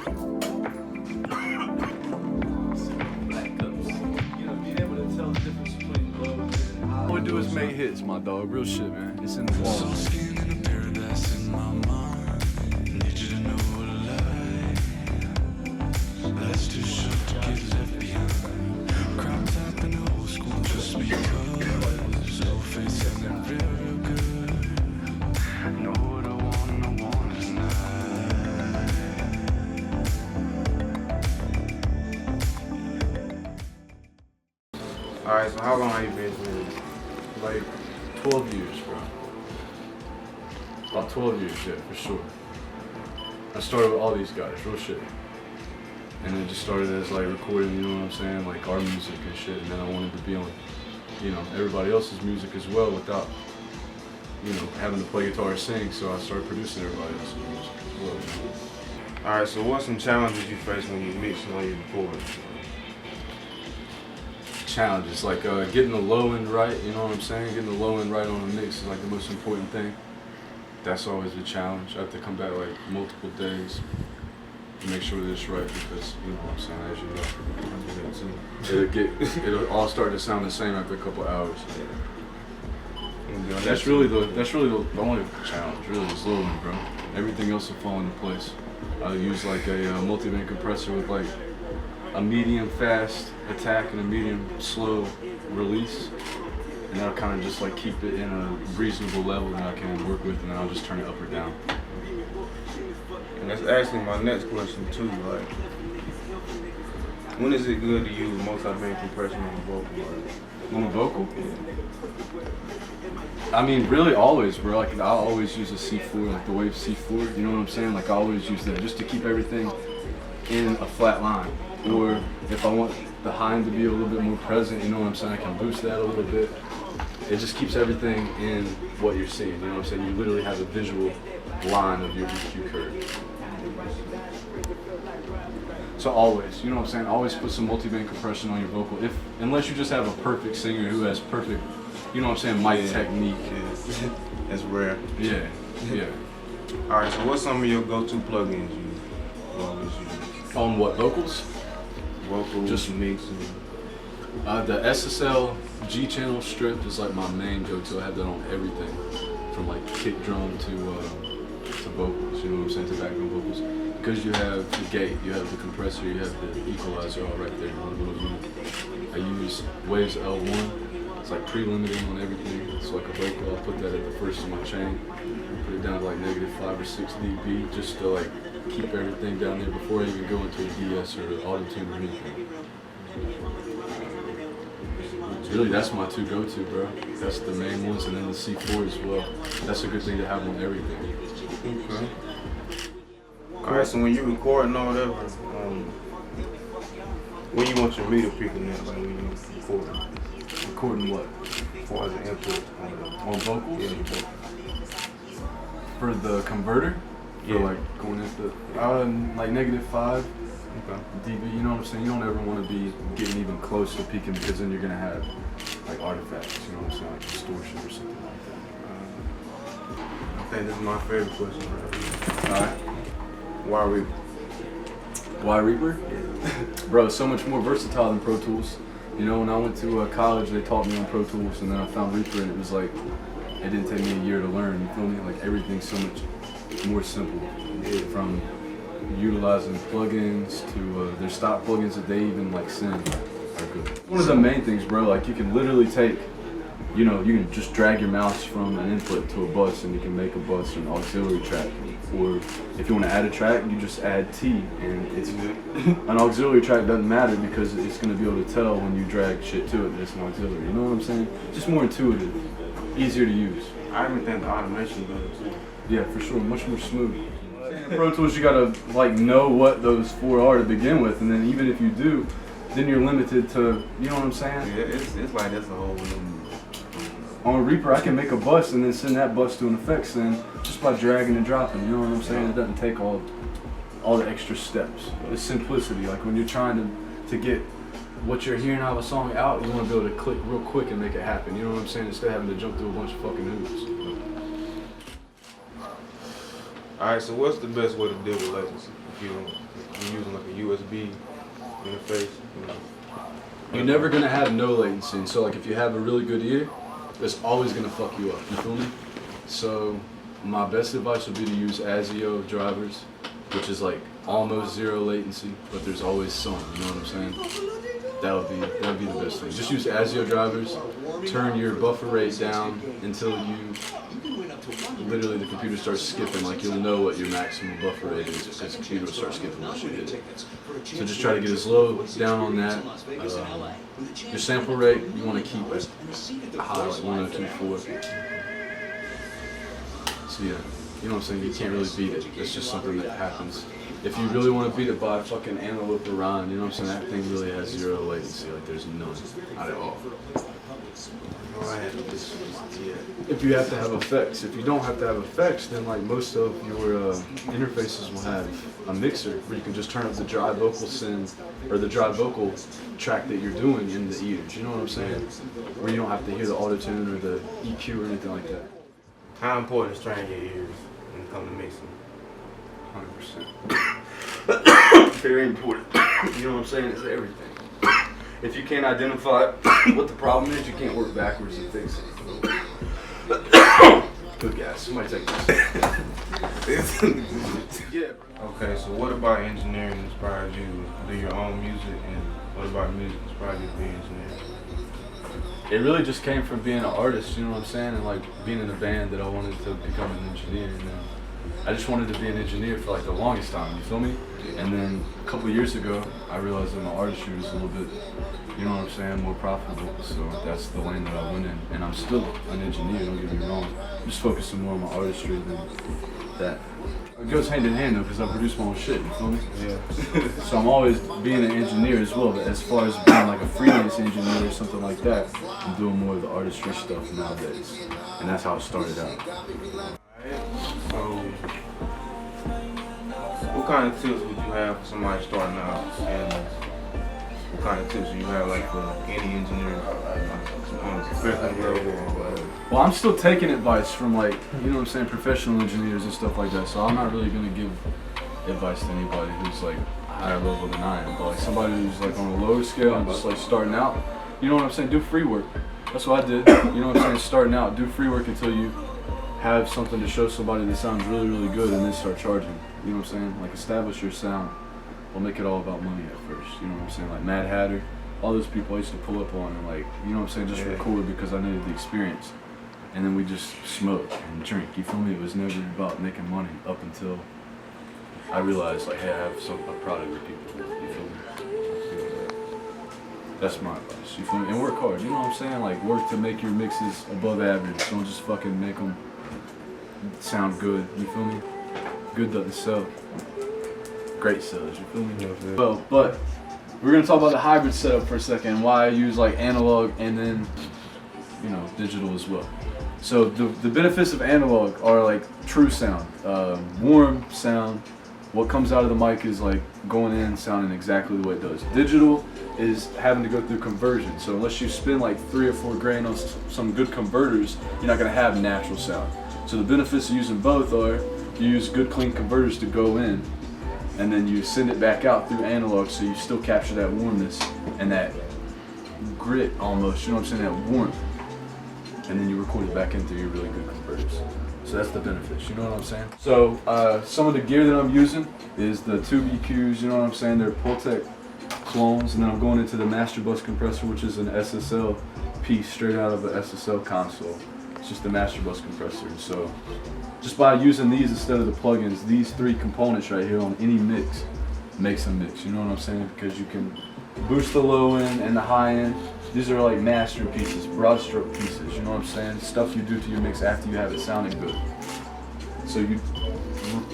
All we do is make hits, my dog. Real shit, man. It's in the wall. Let's too short to get left behind. Crop top in the old school just because. So face and it real good. Know what I want is not. Alright, so how long have you been doing this? Like 12 years, bro. About 12 years, yeah, for sure. I started with all these guys, real shit. And it just started as like recording, you know what I'm saying, like our music and shit. And then I wanted to be on, you know, everybody else's music as well without, you know, having to play guitar or sing. So I started producing everybody else's music as well. Alright, so what's some challenges you face when you mix and when you record? Challenges like getting the low end right, you know what I'm saying? Getting the low end right on the mix is like the most important thing. That's always a challenge. I have to come back like multiple days to make sure that it's right because, you know what I'm saying, as you know, it'll all start to sound the same after a couple hours. That's really the only challenge, really, is low end, bro. Everything else will fall into place. I use like a multi-band compressor with like a medium fast attack and a medium slow release, and that'll kind of just like keep it in a reasonable level that I can work with, and then I'll just turn it up or down. And that's actually my next question too, like, when is it good to use multi-band compression on the vocal? On the vocal? I mean, really always, bro. Like, I'll always use a C4, like the Wave C4, you know what I'm saying? Like, I always use that just to keep everything in a flat line. Or if I want the high end to be a little bit more present, you know what I'm saying, I can boost that a little bit. It just keeps everything in what you're seeing, you know what I'm saying? You literally have a visual line of your EQ curve. So always, you know what I'm saying, always put some multi-band compression on your vocal, unless you just have a perfect singer who has perfect, you know what I'm saying, mic technique. Yeah. That's rare. Yeah, yeah. Alright, so what's some of your go-to plugins you always use? On what, vocals? Vocals, just mixing. The SSL G channel strip is like my main go-to. I have that on everything, from like kick drum to vocals. You know what I'm saying, to background vocals. Because you have the gate, you have the compressor, you have the equalizer all right there in one little unit. I use Waves L1. It's like pre-limiting on everything. It's like a vocal. I'll put that at the first of my chain. Put it down to like -5 or 6 dB, just to like keep everything down there before I even go into a DS or AWDIMH or anything. Really, that's my two go-to, bro. That's the main ones, and then the C4 as well. That's a good thing to have on everything. Okay. Alright, so when you record and all whatever, when you want your meter picking up, like when you record? Recording what? As far as the input on vocals? Yeah. For the converter? Yeah. For like going into like -5 dB, you know what I'm saying? You don't ever want to be getting even close to peaking, because then you're going to have like artifacts, you know what I'm saying, like distortion or something like that. I think this is my favorite question right here. Alright. Why Reaper? Why Reaper? Bro, it's so much more versatile than Pro Tools. You know, when I went to college, they taught me on Pro Tools, and then I found Reaper, and it was like, it didn't take me a year to learn, you feel me? Like, everything's so much more simple. From utilizing plugins to their stock plugins that they even like send are good. One of the main things, bro, like you can literally take, you know, you can just drag your mouse from an input to a bus, and you can make a bus an auxiliary track. Or if you want to add a track, you just add T, and it's good. An auxiliary track doesn't matter because it's going to be able to tell when you drag shit to it that it's an auxiliary. You know what I'm saying? Just more intuitive, easier to use. I even think the automation better too. Yeah, for sure, much more smooth. In Pro Tools, you gotta like know what those 4 are to begin with, and then even if you do, then you're limited to, you know what I'm saying? Yeah, it's like that's a whole new. On Reaper, I can make a bus and then send that bus to an effects thing just by dragging and dropping. You know what I'm saying? It doesn't take all the extra steps. It's simplicity. Like when you're trying to get what you're hearing out of a song out, you want to be able to click real quick and make it happen. You know what I'm saying? Instead of having to jump through a bunch of fucking hoops. Alright, so what's the best way to deal with latency? If you're using like a USB interface, you know? You're never gonna have no latency. So like if you have a really good ear, it's always gonna fuck you up. You feel me? So my best advice would be to use ASIO drivers, which is like almost zero latency, but there's always some. You know what I'm saying? That would be the best thing. Just use ASIO drivers. Turn your buffer rate down until literally the computer starts skipping. Like you'll know what your maximum buffer rate is because the computer will start skipping once you hit it. So just try to get as low down on that. Your sample rate you want to keep it high, like 1024. So yeah, you know what I'm saying? You can't really beat it. It's just something that happens. If you really want to beat it by fucking antelope or Ryan, you know what I'm saying? That thing really has zero latency. Like there's none, not at all. If you have to have effects. If you don't have to have effects, then like most of your interfaces will have a mixer where you can just turn up the dry vocal send or the dry vocal track that you're doing in the ears. You know what I'm saying? Where you don't have to hear the auto-tune or the EQ or anything like that. How important is training your ears when it comes to mixing? 100%. Very important. You know what I'm saying? It's everything. If you can't identify what the problem is, you can't work backwards and fix it. Good gas. Somebody take this. Yeah. Okay, so what about engineering inspired you to do your own music, and what about music inspired you to be an engineer? It really just came from being an artist, you know what I'm saying, and like being in a band that I wanted to become an engineer. And I just wanted to be an engineer for like the longest time, you feel me? And then a couple of years ago, I realized that my artistry was a little bit, you know what I'm saying, more profitable. So that's the lane that I went in. And I'm still an engineer, don't get me wrong. I'm just focusing more on my artistry than that. It goes hand in hand though, because I produce my own shit, you feel me? Yeah. So I'm always being an engineer as well, but as far as being like a freelance engineer or something like that, I'm doing more of the artistry stuff nowadays. And that's how it started out. So, what kind of tips would you have for somebody starting out? And what kind of tips do you have like for any engineer on a professional level or whatever? Well, I'm still taking advice from like, you know what I'm saying, professional engineers and stuff like that. So I'm not really gonna give advice to anybody who's like higher level than I am. But like somebody who's like on a lower scale and just like starting out, you know what I'm saying, do free work. That's what I did. You know what I'm saying, starting out, do free work until you have something to show somebody that sounds really, really good and then start charging. You know what I'm saying? Like establish your sound. Don't make it all about money at first. You know what I'm saying? Like Mad Hatter, all those people I used to pull up on and like, you know what I'm saying, just record because I needed the experience. And then we just smoke and drink. You feel me? It was never about making money up until I realized like, hey, I have a product that people want. You feel me? That's my advice. You feel me? And work hard. You know what I'm saying? Like work to make your mixes above average. Don't just fucking make them sound good. You feel me? Good doesn't sell. Great sells. You feel me? Well, but we're gonna talk about the hybrid setup for a second. Why I use like analog and then, you know, digital as well. So the benefits of analog are like true sound, warm sound. What comes out of the mic is like going in, sounding exactly the way it does. Digital is having to go through conversion. So unless you spend like 3 or 4 grand on some good converters, you're not gonna have natural sound. So the benefits of using both are you use good clean converters to go in, and then you send it back out through analog, so you still capture that warmness and that grit almost, you know what I'm saying, that warmth. And then you record it back into your really good converters. So that's the benefits, you know what I'm saying? So some of the gear that I'm using is the tube EQs, you know what I'm saying? They're Pultec clones, and then I'm going into the master bus compressor, which is an SSL piece straight out of an SSL console. It's just the master bus compressor. So just by using these instead of the plugins, these 3 components right here on any mix makes a mix, you know what I'm saying? Because you can boost the low end and the high end. These are like master pieces, broad stroke pieces, you know what I'm saying? Stuff you do to your mix after you have it sounding good. So you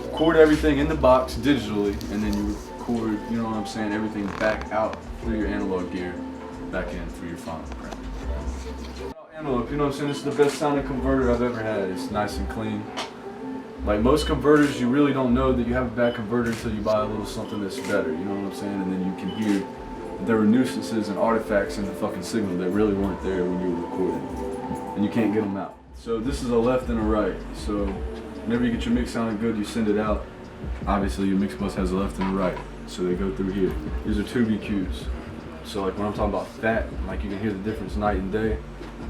record everything in the box digitally, and then you record, you know what I'm saying, everything back out through your analog gear, back in through your final print. Analog, you know what I'm saying, this is the best sounding converter I've ever had. It's nice and clean. Like most converters, you really don't know that you have a bad converter until you buy a little something that's better, you know what I'm saying? And then you can hear there were nuisances and artifacts in the fucking signal that really weren't there when you were recording. And you can't get them out. So this is a left and a right. So whenever you get your mix sounding good, you send it out. Obviously, your mix bus has a left and a right, so they go through here. These are 2 EQs. So like when I'm talking about fat, like you can hear the difference night and day.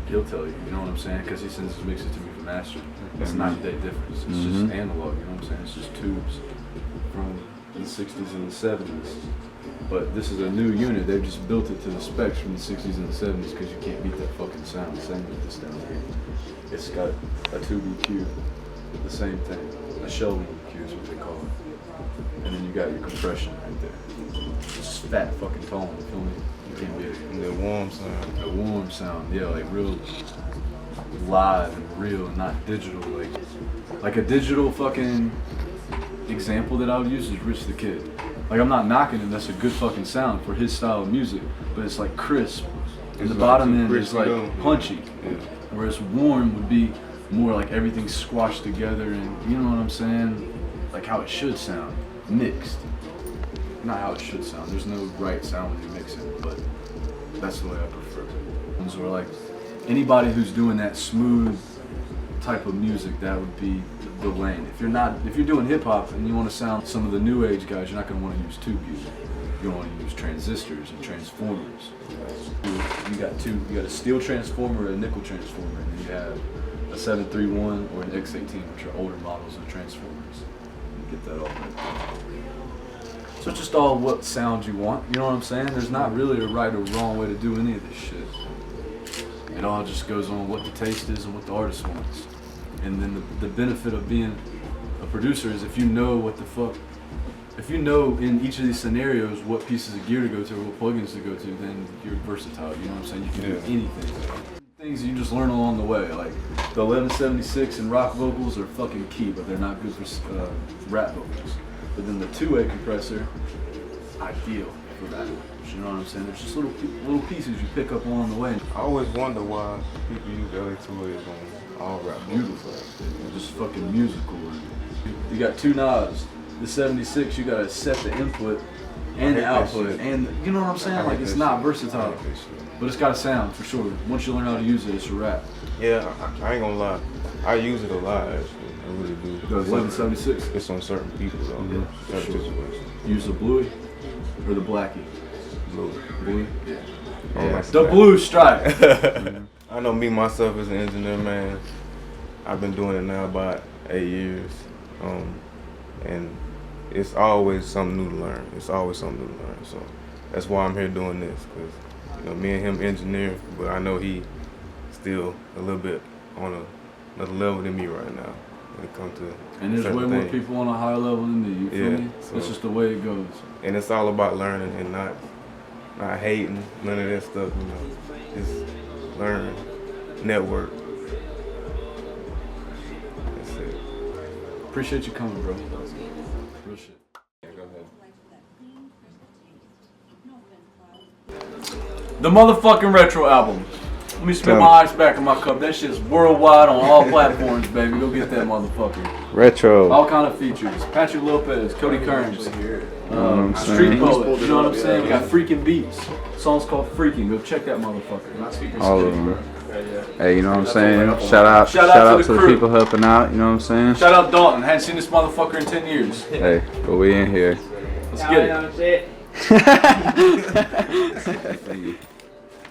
He'll tell you, you know what I'm saying? Because he sends his mixes to me for mastering. It's night and day difference. It's just analog, you know what I'm saying? It's just tubes from the 60s and the 70s. But this is a new unit. They've just built it to the specs from the 60s and the 70s because you can't beat that fucking sound. Same with this down here. It's got a tube EQ, the same thing. A Shelby EQ is what they call it. And then you got your compression right there. It's just fat fucking tone, you feel me? You can't beat it. And the warm sound. The warm sound, yeah, like real live and real, not digital. Like a digital fucking example that I would use is Rich the Kid. Like I'm not knocking him, that's a good fucking sound for his style of music, but it's like crisp. And the bottom end is like punchy. Yeah. Whereas warm would be more like everything squashed together and you know what I'm saying? Like how it should sound, mixed. Not how it should sound, there's no right sound when you mix it, but that's the way I prefer it. Ones where like anybody who's doing that smooth type of music, that would be the lane. If you're doing hip hop and you want to sound some of the new age guys, you're not going to want to use tube music. You're going to want to use transistors and transformers. You got a steel transformer, a nickel transformer, and then you have a 731 or an X18, which are older models of transformers. You get that all right. So it's just all what sound you want, you know what I'm saying? There's not really a right or wrong way to do any of this shit. It all just goes on what the taste is and what the artist wants. And then the benefit of being a producer is if you know what the fuck, if you know in each of these scenarios what pieces of gear to go to or what plugins to go to, then you're versatile, you know what I'm saying? You can do anything. Things you just learn along the way, like the 1176 and rock vocals are fucking key, but they're not good for rap vocals. But then the 2A compressor, ideal for rap vocals, you know what I'm saying? There's just little pieces you pick up along the way. I always wonder why people use LA2As on all rap. Beautiful. Just fucking musical. You got 2 knobs. The 76, you gotta set the input and the output. And you know what I'm saying? Like it's not versatile. But it's got a sound for sure. Once you learn how to use it, it's a rap. Yeah, I ain't gonna lie. I use it a lot actually. I really do. The 1176? It's on certain people though. Yeah, Certain sure. situations. Use the bluey or the blackie? Blue? Yeah. Yeah. The blue stripe. I know me myself as an engineer, man. I've been doing it now about 8 years, and it's always something new to learn. It's always something new to learn. So that's why I'm here doing this, because you know, me and him engineer, but I know he still a little bit on another level than me right now when it comes to. And there's way more people on a higher level than me. You feel me? So, it's just the way it goes. And it's all about learning and not hating, none of that stuff. You know, just learn, network. That's it. Appreciate you coming, bro. Real shit. Yeah, go ahead. The motherfucking Retro album. Let me spit my ice back in my cup. That shit's worldwide on all platforms, baby. Go get that motherfucker. Retro. All kind of features. Patrick Lopez, Cody Kirmss, Street Poet. You know what I'm saying? We got Freaking Beats. The song's called Freaking. Go check that motherfucker. All of them. Hey, you know what I'm saying? Shout out to the people helping out. You know what I'm saying? Shout out Dalton. Hadn't seen this motherfucker in 10 years. Hey, but we in here. Let's get it.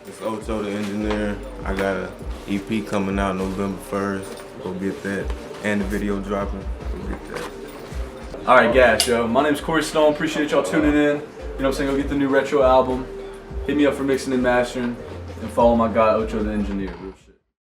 It's Ocho the engineer. I got an EP coming out November 1st. Go get that. And the video dropping. Go get that. Alright, guys, yo. My name's Corey Stone. Appreciate y'all tuning in. You know what I'm saying? Go get the new Retro album. Hit me up for mixing and mastering. And follow my guy, Ocho the engineer.